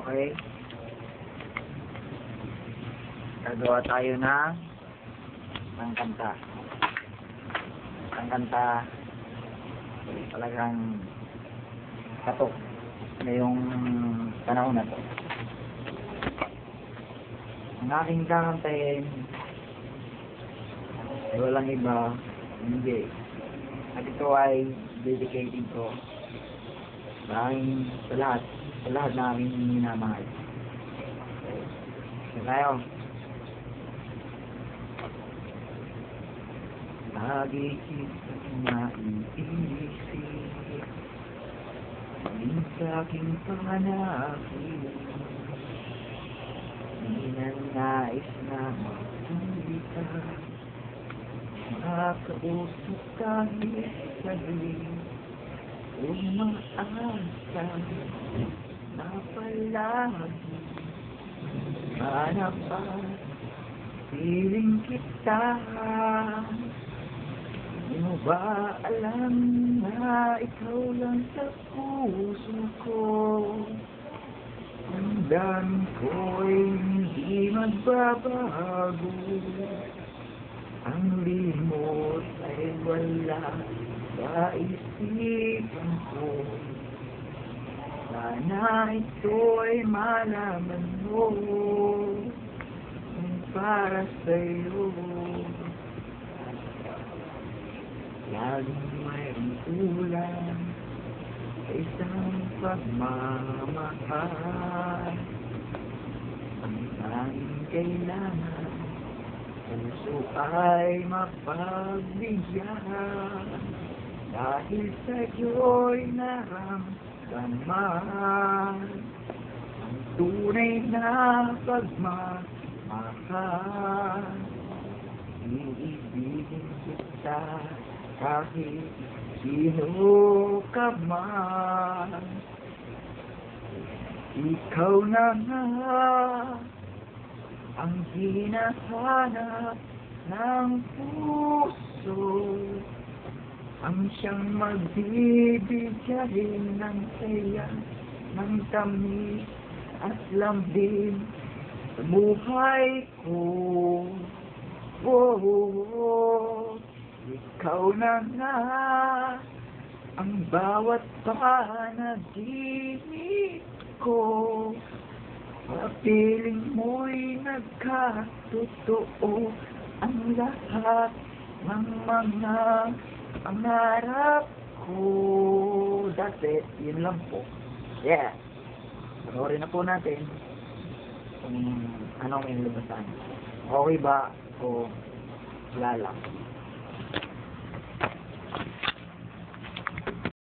Okay? Gagawa tayo ng kanta. Ang kanta talagang katok ngayong panahon na to. Ang aking kakantayin ay walang iba, hindi. At ito ay dedicated ko sa lahat na aking minamahal. Okay. Tayo. Lagi kitang naiisip, din sa aking pananakit, di na nais na matuloy ka, makausap kahit saglit, umaasa na palagi, hanap at piling kita. Di mo ba alam na ikaw lang sa puso ko? Ang dami ko'y hindi magbabago. Ang limot ay wala sa isipan ko. Sana ito'y malaman mo kung para sa'yo. Laging mayroong kulang sa isang pagmamahal. Ang tanging kailangan, puso ay mapagbigyan. Dahil sa'yo'y naramdaman ang tunay na pagmamahal. Iibigin kita kahit sino ka man. Ikaw na nga ang hinahanap ng puso, ang siyang magbibigay ng saya, ng tamis at lambing sa buhay ko. Oh, ikaw na nga ang bawat panaginip ko. Papiling mo'y nagkatotoo ang lahat ng mga pangarap ko. That's it. Yun lang po. Yeah. Panoorin na po natin kung anong inilubasan. Okay ba o wala lang.